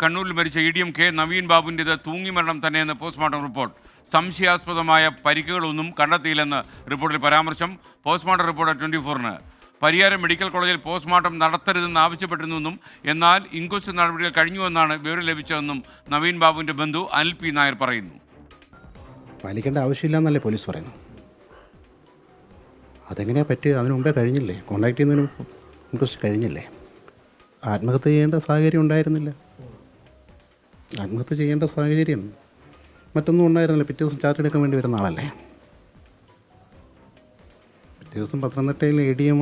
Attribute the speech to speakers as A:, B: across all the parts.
A: കണ്ണൂരിൽ മരിച്ച EDM നവീൻ ബാബുവിൻ്റേത് തൂങ്ങി മരണം തന്നെയെന്ന് പോസ്റ്റ്മോർട്ടം റിപ്പോർട്ട്. സംശയാസ്പദമായ പരിക്കുകളൊന്നും കണ്ടെത്തിയില്ലെന്ന് റിപ്പോർട്ടിൽ പരാമർശം. പോസ്റ്റ്മോർട്ടം റിപ്പോർട്ട് 24-ന്. പരിയാരം മെഡിക്കൽ കോളേജിൽ പോസ്റ്റ്മോർട്ടം നടത്തരുതെന്ന് ആവശ്യപ്പെട്ടിരുന്നെന്നും എന്നാൽ ഇൻക്വസ്റ്റ് നടപടികൾ കഴിഞ്ഞുവെന്നാണ് വിവരം ലഭിച്ചതെന്നും നവീൻ ബാബുവിൻ്റെ ബന്ധു അനിൽ പി നായർ പറയുന്നു.
B: പാലിക്കേണ്ട ആവശ്യമില്ല പോലീസ് പറയുന്നു. അതെങ്ങനെയാണ് പറ്റുക? അതിനു മുമ്പേ കഴിഞ്ഞില്ലേ? കോൺടാക്ട് ചെയ്യുന്നതിന് ഇൻക്വസ്റ്റ് കഴിഞ്ഞില്ലേ? ആത്മഹത്യ ചെയ്യേണ്ട സാഹചര്യം ഉണ്ടായിരുന്നില്ല. ആത്മഹത്യ ചെയ്യേണ്ട സാഹചര്യം മറ്റൊന്നും ഉണ്ടായിരുന്നില്ല. പിറ്റേ ദിവസം ചാർജ് എടുക്കാൻ വേണ്ടി വരുന്ന ആളല്ലേ. പിറ്റേ ദിവസം പത്തനംതിട്ടയിൽ ADM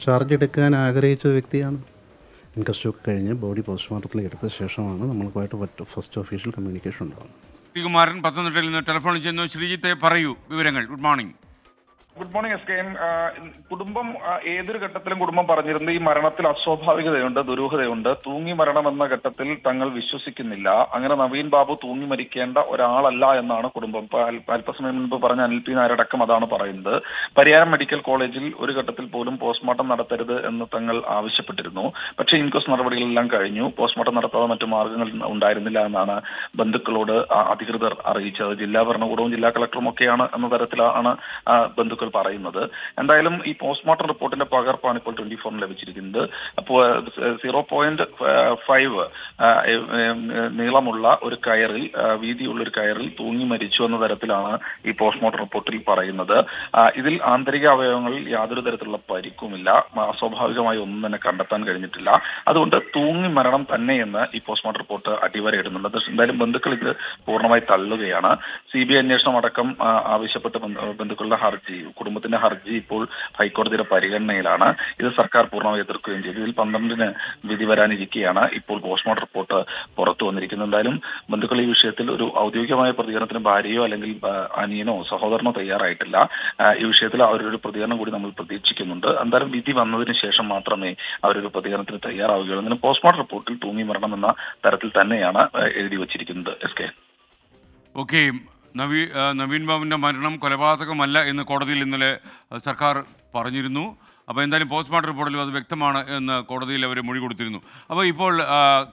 B: ചാർജ് എടുക്കാൻ ആഗ്രഹിച്ച വ്യക്തിയാണ്. ഇൻക്വസ്റ്റ് ഒക്കെ കഴിഞ്ഞ് ബോഡി പോസ്റ്റ്മോർട്ടത്തിൽ എടുത്ത ശേഷമാണ് നമ്മൾക്കുമായിട്ട് ഫസ്റ്റ് ഒഫീഷ്യൽ കമ്മ്യൂണിക്കേഷൻ ഉണ്ടാകുന്നത്.
A: ശ്രീകുമാരൻ പത്തനംതിട്ടയിൽ നിന്ന് ടെലിഫോണിൽ ചെന്നു. ശ്രീജിത്തെ പറയൂ വിവരങ്ങൾ. Good morning.
C: Good morning SKM. കുടുംബം ഏതൊരു ഘട്ടത്തിലും കുടുംബം പറഞ്ഞിരുന്നത് ഈ മരണത്തിൽ അസ്വാഭാവികതയുണ്ട്, ദുരൂഹതയുണ്ട്. തൂങ്ങി മരണം എന്ന ഘട്ടത്തിൽ തങ്ങൾ വിശ്വസിക്കുന്നില്ല. അങ്ങനെ നവീൻ ബാബു തൂങ്ങി മരിക്കേണ്ട ഒരാളല്ല എന്നാണ് കുടുംബം. അല്പസമയം മുൻപ് പറഞ്ഞ അനിൽ പി നായരടക്കം അതാണ് പറയുന്നത്. പരിയാരം മെഡിക്കൽ കോളേജിൽ ഒരു ഘട്ടത്തിൽ പോലും പോസ്റ്റ്മോർട്ടം നടത്തരുത് എന്ന് തങ്ങൾ ആവശ്യപ്പെട്ടിരുന്നു. പക്ഷേ ഇൻക്വസ്റ്റ് നടപടികളെല്ലാം കഴിഞ്ഞു. പോസ്റ്റ്മോർട്ടം നടത്താതെ മറ്റു മാർഗങ്ങൾ ഉണ്ടായിരുന്നില്ല എന്നാണ് ബന്ധുക്കളോട് അധികൃതർ അറിയിച്ചത്. ജില്ലാ ഭരണകൂടവും ജില്ലാ കളക്ടറും ഒക്കെയാണ് എന്ന തരത്തിലാണ് ബന്ധുക്കൾ പറയുന്നത്. എന്തായാലും ഈ പോസ്റ്റ്മോർട്ടം റിപ്പോർട്ടിന്റെ പകർപ്പാണ് ഇപ്പോൾ 24-ന് ലഭിച്ചിരിക്കുന്നത്. അപ്പോൾ 0.5 നീളമുള്ള ഒരു കയറിൽ, വീതിയുള്ള ഒരു കയറിൽ തൂങ്ങി മരിച്ചു എന്ന തരത്തിലാണ് ഈ പോസ്റ്റ്മോർട്ടം റിപ്പോർട്ടിൽ പറയുന്നത്. ഇതിൽ ആന്തരിക അവയവങ്ങളിൽ യാതൊരു തരത്തിലുള്ള പരിക്കുമില്ല. അസ്വാഭാവികമായി ഒന്നും തന്നെ കണ്ടെത്താൻ കഴിഞ്ഞിട്ടില്ല. അതുകൊണ്ട് തൂങ്ങി മരണം തന്നെയെന്ന് ഈ പോസ്റ്റ്മോർട്ടം റിപ്പോർട്ട് അടിവരയിടുന്നുണ്ട്. എന്തായാലും ബന്ധുക്കൾ ഇത് പൂർണ്ണമായി തള്ളുകയാണ്. CBI അന്വേഷണം അടക്കം ആവശ്യപ്പെട്ട് ബന്ധുക്കളുടെ ഹർജി, കുടുംബത്തിന്റെ ഹർജി ഇപ്പോൾ ഹൈക്കോടതിയുടെ പരിഗണനയിലാണ്. ഇത് സർക്കാർ പൂർണ്ണമായി എതിർക്കുകയും ചെയ്തു. ഇതിൽ 12-ന് വിധി വരാനിരിക്കെയാണ് ഇപ്പോൾ പോസ്റ്റ്മോർട്ടം റിപ്പോർട്ട് പുറത്തു വന്നിരിക്കുന്നത്. എന്തായാലും ബന്ധുക്കൾ ഈ വിഷയത്തിൽ ഒരു ഔദ്യോഗികമായ പ്രതികരണത്തിന് ഭാര്യയോ അല്ലെങ്കിൽ അനിയനോ സഹോദരനോ തയ്യാറായിട്ടില്ല. ഈ വിഷയത്തിൽ അവരൊരു പ്രതികരണം കൂടി നമ്മൾ പ്രതീക്ഷിക്കുന്നുണ്ട്. എന്തായാലും വിധി വന്നതിന് ശേഷം മാത്രമേ അവരൊരു പ്രതികരണത്തിന് തയ്യാറാവുകയുള്ളൂ. എന്നാലും പോസ്റ്റ്മോർട്ടം റിപ്പോർട്ടിൽ തൂങ്ങി മരണം എന്ന തരത്തിൽ തന്നെയാണ് എഴുതി വച്ചിരിക്കുന്നത്. SK.
A: ഓക്കെ. നവീൻ ബാബുവിൻ്റെ മരണം കൊലപാതകമല്ല എന്ന് കോടതിയിൽ ഇന്നലെ സർക്കാർ പറഞ്ഞിരുന്നു. അപ്പോൾ എന്തായാലും പോസ്റ്റ്മോർട്ടം റിപ്പോർട്ടിലും അത് വ്യക്തമാണ് എന്ന് കോടതിയിൽ അവർ മൊഴി കൊടുത്തിരുന്നു. അപ്പോൾ ഇപ്പോൾ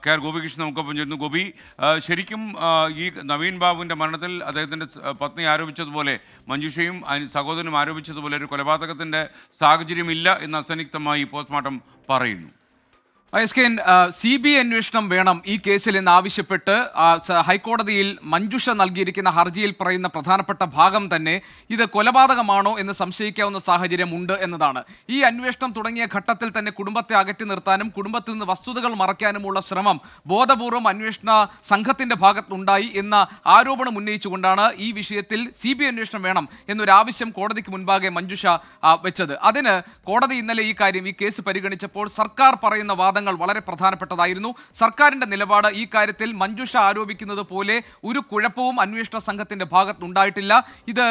A: KR ഗോപികൃഷ്ണൻ നമുക്കൊപ്പം ചേരുന്നു. ഗോപി, ശരിക്കും ഈ നവീൻ ബാബുവിൻ്റെ മരണത്തിൽ അദ്ദേഹത്തിൻ്റെ പത്നി ആരോപിച്ചതുപോലെ, മഞ്ജുഷയും സഹോദരനും ആരോപിച്ചതുപോലെ ഒരു കൊലപാതകത്തിൻ്റെ സാഹചര്യമില്ല എന്ന് അസന്നിഗ്ധമായി പോസ്റ്റ്മോർട്ടം പറയുന്നു.
D: CBI അന്വേഷണം വേണം ഈ കേസിൽ എന്ന് ആവശ്യപ്പെട്ട് ഹൈക്കോടതിയിൽ മഞ്ജുഷ നൽകിയിരിക്കുന്ന ഹർജിയിൽ പറയുന്ന പ്രധാനപ്പെട്ട ഭാഗം തന്നെ ഇത് കൊലപാതകമാണോ എന്ന് സംശയിക്കാവുന്ന സാഹചര്യം ഉണ്ട് എന്നതാണ്. ഈ അന്വേഷണം തുടങ്ങിയ ഘട്ടത്തിൽ തന്നെ കുടുംബത്തെ അകറ്റി നിർത്താനും കുടുംബത്തിൽ നിന്ന് വസ്തുതകൾ മറയ്ക്കാനുമുള്ള ശ്രമം ബോധപൂർവം അന്വേഷണ സംഘത്തിന്റെ ഭാഗത്തുണ്ടായി എന്ന ആരോപണം ഉന്നയിച്ചുകൊണ്ടാണ് ഈ വിഷയത്തിൽ CBI അന്വേഷണം വേണം എന്നൊരാവശ്യം കോടതിക്ക് മുൻപാകെ മഞ്ജുഷ വെച്ചത്. അതിന് കോടതി ഇന്നലെ ഈ കേസ് പരിഗണിച്ചപ്പോൾ സർക്കാർ പറയുന്ന വാദങ്ങൾ വളരെ പ്രധാനപ്പെട്ടതായിരുന്നു. സർക്കാരിന്റെ നിലപാട് ഈ കാര്യത്തിൽ മഞ്ജുഷ ആരോപിക്കുന്നത് പോലെ ഒരു കുഴപ്പവും അന്വേഷണ സംഘത്തിന്റെ ഭാഗത്തുണ്ടായിട്ടില്ല. ഇത്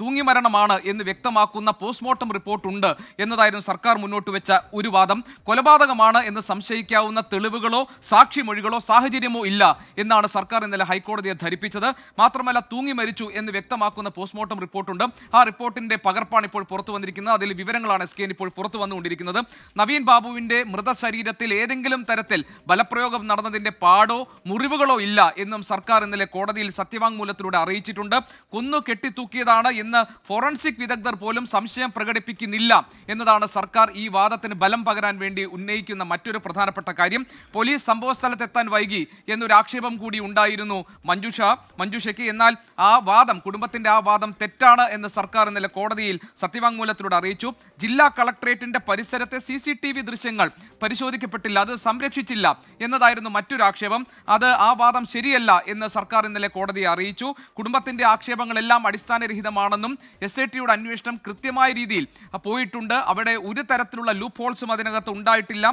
D: തൂങ്ങിമരണമാണ് എന്ന് വ്യക്തമാക്കുന്ന പോസ്റ്റ്മോർട്ടം റിപ്പോർട്ട് ഉണ്ട് എന്നതായിരുന്നു സർക്കാർ മുന്നോട്ട് വെച്ച ഒരു വാദം. കൊലപാതകമാണ് എന്ന് സംശയിക്കാവുന്ന തെളിവുകളോ സാക്ഷിമൊഴികളോ സാഹചര്യമോ ഇല്ല എന്നാണ് സർക്കാർ ഇന്നലെ ഹൈക്കോടതിയെ ധരിപ്പിച്ചത്. മാത്രമല്ല, തൂങ്ങി മരിച്ചു എന്ന് വ്യക്തമാക്കുന്ന പോസ്റ്റ്മോർട്ടം റിപ്പോർട്ടുണ്ട്. ആ റിപ്പോർട്ടിന്റെ പകർപ്പാണ് ഇപ്പോൾ പുറത്തു വന്നിരിക്കുന്നത്. അതിൽ വിവരങ്ങളാണ് SKN ഇപ്പോൾ പുറത്തു വന്നുകൊണ്ടിരിക്കുന്നത്. നവീൻ ബാബുവിന്റെ മൃതശരീരത്തിൽ ഏതെങ്കിലും തരത്തിൽ ബലപ്രയോഗം നടന്നതിന്റെ പാടോ മുറിവുകളോ ഇല്ല എന്നും സർക്കാർ ഇന്നലെ കോടതിയിൽ സത്യവാങ്മൂലത്തിലൂടെ അറിയിച്ചിട്ടുണ്ട്. കൊന്നു കെട്ടിത്തൂക്കിയതാണ് എന്ന് ഫോറൻസിക് വിദഗ്ധർ പോലും സംശയം പ്രകടിപ്പിക്കുന്നില്ല എന്നതാണ് സർക്കാർ ഈ വാദത്തിന് ബലം പകരാൻ വേണ്ടി ഉന്നയിക്കുന്ന മറ്റൊരു പ്രധാനപ്പെട്ട കാര്യം. പോലീസ് സംഭവസ്ഥലത്തെത്താൻ വൈകി എന്നൊരു ആക്ഷേപം കൂടി ഉണ്ടായിരുന്നു മഞ്ജുഷയ്ക്ക്. എന്നാൽ കുടുംബത്തിന്റെ ആ വാദം തെറ്റാണ് എന്ന് സർക്കാർ ഇന്നലെ കോടതിയിൽ സത്യവാങ്മൂലത്തിലൂടെ അറിയിച്ചു. ജില്ലാ കളക്ടറേറ്റിന്റെ പരിസരത്തെ CCTV ദൃശ്യങ്ങൾ പരിശോധിക്കപ്പെട്ടു, അത് സംരക്ഷിച്ചില്ല എന്നതായിരുന്നു മറ്റൊരു ആക്ഷേപം. ആ വാദം ശരിയല്ല എന്ന് സർക്കാർ ഇന്നലെ കോടതിയെ അറിയിച്ചു. കുടുംബത്തിന്റെ ആക്ഷേപങ്ങളെല്ലാം അടിസ്ഥാനരഹിതമാണെന്നും SITയുടെ അന്വേഷണം കൃത്യമായ രീതിയിൽ പോയിട്ടുണ്ട്, അവിടെ ഒരു തരത്തിലുള്ള ലൂപ്പ് ഹോൾസും അതിനകത്ത് ഉണ്ടായിട്ടില്ല,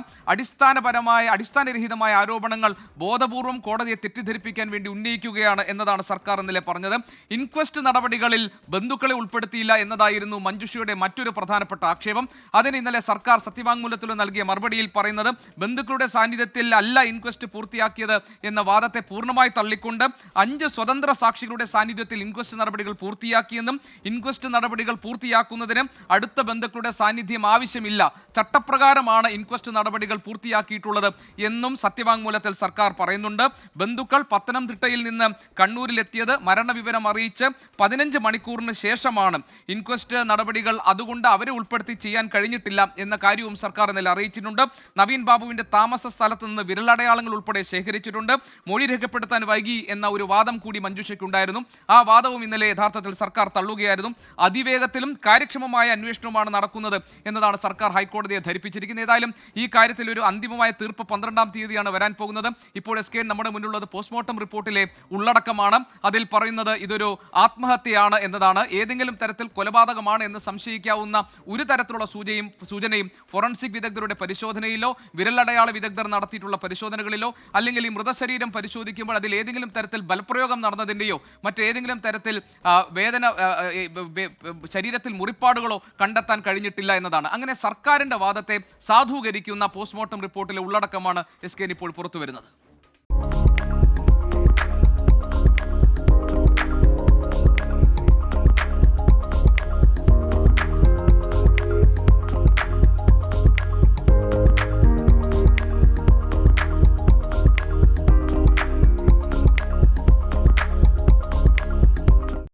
D: അടിസ്ഥാനരഹിതമായ ആരോപണങ്ങൾ ബോധപൂർവം കോടതിയെ തെറ്റിദ്ധരിപ്പിക്കാൻ വേണ്ടി ഉന്നയിക്കുകയാണ് എന്നതാണ് സർക്കാർ ഇന്നലെ പറഞ്ഞത്. ഇൻക്വസ്റ്റ് നടപടികളിൽ ബന്ധുക്കളെ ഉൾപ്പെടുത്തിയില്ല എന്നതായിരുന്നു മഞ്ജുഷയുടെ മറ്റൊരു പ്രധാനപ്പെട്ട ആക്ഷേപം. അതിന് ഇന്നലെ സർക്കാർ സത്യവാങ്മൂലത്തിൽ നൽകിയ മറുപടിയിൽ പറയുന്നത് ബന്ധുക്കളുടെ സാന്നിധ്യത്തിൽ അല്ല ഇൻക്വസ്റ്റ് പൂർത്തിയാക്കിയത് എന്ന വാദത്തെ പൂർണ്ണമായി തള്ളിക്കൊണ്ട് 5 സ്വതന്ത്ര സാക്ഷികളുടെ സാന്നിധ്യത്തിൽ ഇൻക്വസ്റ്റ് നടപടികൾ പൂർത്തിയാക്കിയെന്നും ഇൻക്വസ്റ്റ് നടപടികൾ പൂർത്തിയാക്കുന്നതിന് അടുത്ത ബന്ധുക്കളുടെ സാന്നിധ്യം ആവശ്യമില്ല, ചട്ടപ്രകാരമാണ് ഇൻക്വസ്റ്റ് നടപടികൾ പൂർത്തിയാക്കിയിട്ടുള്ളത് എന്നും സത്യവാങ്മൂലത്തിൽ സർക്കാർ പറയുന്നുണ്ട്. ബന്ധുക്കൾ പത്തനംതിട്ടയിൽ നിന്ന് കണ്ണൂരിലെത്തിയത് മരണവിവരം അറിയിച്ച് 15 മണിക്കൂറിന് ശേഷമാണ്. ഇൻക്വസ്റ്റ് നടപടികൾ അതുകൊണ്ട് അവരെ ഉൾപ്പെടുത്തി ചെയ്യാൻ കഴിഞ്ഞിട്ടില്ല എന്ന കാര്യവും സർക്കാർ ഇന്നലെ അറിയിച്ചിട്ടുണ്ട്. നവീൻ ബാബുവിന്റെ താമസ സ്ഥലത്ത് നിന്ന് വിരലടയാളങ്ങൾ ഉൾപ്പെടെ ശേഖരിച്ചിട്ടുണ്ട്. മൊഴി രേഖപ്പെടുത്താൻ വൈകി എന്ന ഒരു വാദം കൂടി മഞ്ജുഷയ്ക്കുണ്ടായിരുന്നു. ആ വാദവും ഇന്നലെ യഥാർത്ഥത്തിൽ സർക്കാർ തള്ളുകയായിരുന്നു. അതിവേഗത്തിലും കാര്യക്ഷമമായ അന്വേഷണവുമാണ് നടക്കുന്നത് എന്നതാണ് സർക്കാർ ഹൈക്കോടതിയെ ധരിപ്പിച്ചിരിക്കുന്നത്. ഏതായാലും ഈ കാര്യത്തിൽ ഒരു അന്തിമമായ തീർപ്പ് 12-ാം തീയതിയാണ് വരാൻ പോകുന്നത്. ഇപ്പോൾ എസ് കെ നമ്മുടെ മുന്നിലുള്ളത് പോസ്റ്റ്മോർട്ടം റിപ്പോർട്ടിലെ ഉള്ളടക്കമാണ്. അതിൽ പറയുന്നത് ഇതൊരു ആത്മഹത്യയാണ് എന്നതാണ്. ഏതെങ്കിലും തരത്തിൽ കൊലപാതകമാണ് എന്ന് സംശയിക്കാവുന്ന ഒരു തരത്തിലുള്ള സൂചനയും ഫോറൻസിക് വിദഗ്ധരുടെ പരിശോധനയിലോ വിരലടയാള വിദഗ്ധർ നടത്തിയിട്ടുള്ള പരിശോധനകളിലോ അല്ലെങ്കിൽ ഈ മൃതശരീരം പരിശോധിക്കുമ്പോൾ അതിൽ ഏതെങ്കിലും തരത്തിൽ ബലപ്രയോഗം നടന്നതിൻ്റെയോ മറ്റേതെങ്കിലും തരത്തിൽ ശരീരത്തിൽ മുറിപ്പാടുകളോ കണ്ടെത്താൻ കഴിഞ്ഞിട്ടില്ല എന്നതാണ്. അങ്ങനെ സർക്കാരിന്റെ വാദത്തെ സാധൂകരിക്കുന്ന പോസ്റ്റ്മോർട്ടം റിപ്പോർട്ടിലെ ഉള്ളടക്കമാണ് എസ് കെ ഇപ്പോൾ പുറത്തുവരുന്നത്.